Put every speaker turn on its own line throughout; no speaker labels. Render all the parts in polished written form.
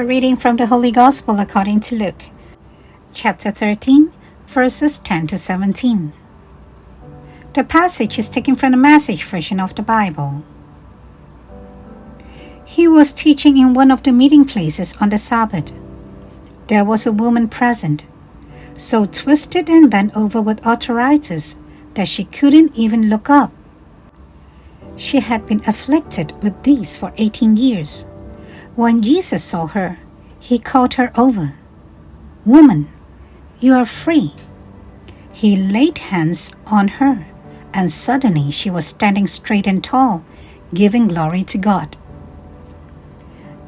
A reading from the Holy Gospel according to Luke, chapter 13, verses 10 to 17. The passage is taken from the Message version of the Bible. He was teaching in one of the meeting places on the Sabbath. There was a woman present, so twisted and bent over with arthritis that she couldn't even look up. She had been afflicted with these for 18 years. When Jesus saw her, he called her over. "Woman, you are free." He laid hands on her, and suddenly she was standing straight and tall, giving glory to God.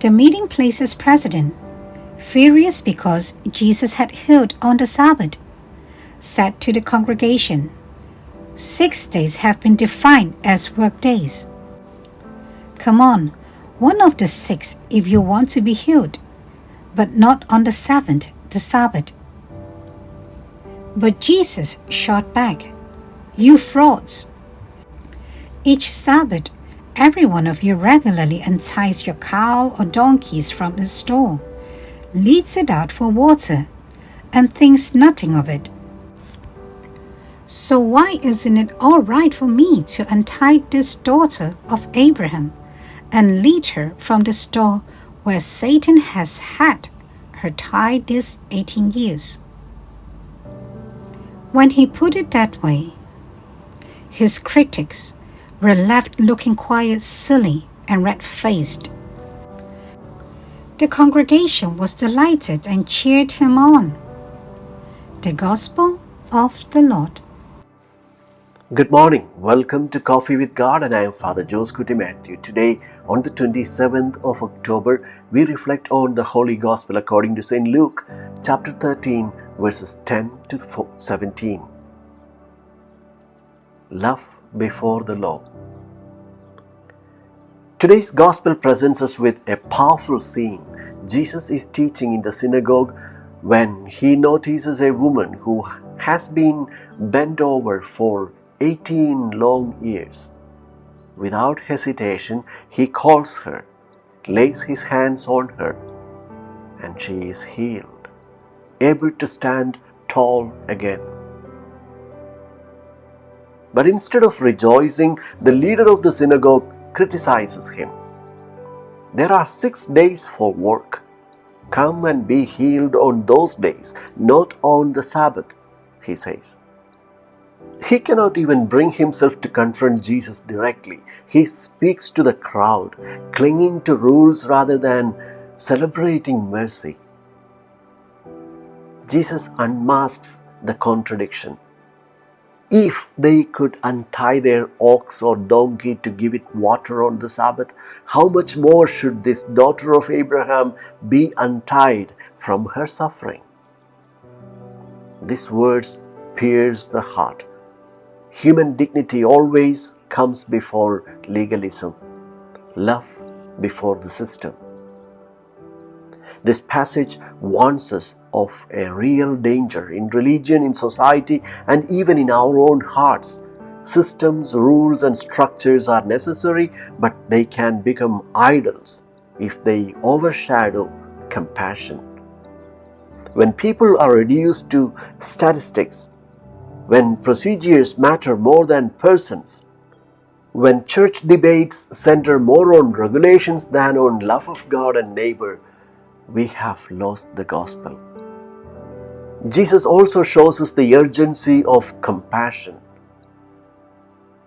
The meeting place's president, furious because Jesus had healed on the Sabbath, said to the congregation, "6 days have been defined as work days. Come on, one of the 6 if you want to be healed, but not on the 7th, the Sabbath." But Jesus shot back, "You frauds! Each Sabbath, every one of you regularly unties your cow or donkeys from the stall, leads it out for water, and thinks nothing of it. So why isn't it all right for me to untie this daughter of Abraham and lead her from the stall where Satan has had her tied these 18 years? When he put it that way, his critics were left looking quite silly and red-faced. The congregation was delighted and cheered him on. The Gospel of the Lord.
Good morning. Welcome to Coffee with God, and I am Father Joseph Matthew. Today, on the 27th of October, we reflect on the Holy Gospel according to St. Luke, chapter 13, verses 10 to 17. Love before the law. Today's Gospel presents us with a powerful scene. Jesus is teaching in the synagogue when he notices a woman who has been bent over for 18 long years. Without hesitation, he calls her, lays his hands on her, and she is healed, able to stand tall again. But instead of rejoicing, the leader of the synagogue criticises him. "There are 6 days for work. Come and be healed on those days, not on the Sabbath," he says. He cannot even bring himself to confront Jesus directly. He speaks to the crowd, clinging to rules rather than celebrating mercy. Jesus unmasks the contradiction. If they could untie their ox or donkey to give it water on the Sabbath, how much more should this daughter of Abraham be untied from her suffering? These words pierce the heart. Human dignity always comes before legalism, love before the system. This passage warns us of a real danger in religion, in society, and even in our own hearts. Systems, rules, and structures are necessary, but they can become idols if they overshadow compassion. When people are reduced to statistics, when procedures matter more than persons, when church debates center more on regulations than on love of God and neighbor, we have lost the gospel. Jesus also shows us the urgency of compassion.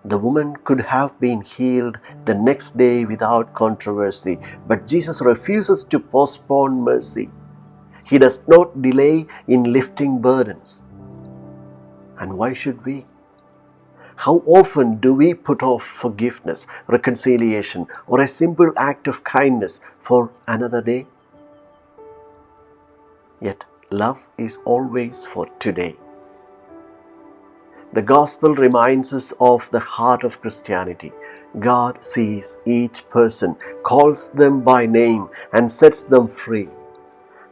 The woman could have been healed the next day without controversy, but Jesus refuses to postpone mercy. He does not delay in lifting burdens. And why should we? How often do we put off forgiveness, reconciliation, or a simple act of kindness for another day? Yet love is always for today. The Gospel reminds us of the heart of Christianity. God sees each person, calls them by name, and sets them free.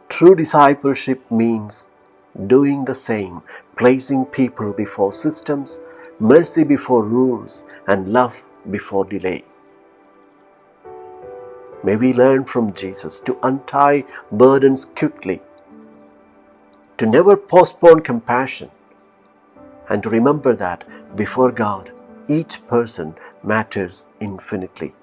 True discipleship means doing the same, placing people before systems, mercy before rules, and love before delay. May we learn from Jesus to untie burdens quickly, to never postpone compassion, and to remember that before God, each person matters infinitely.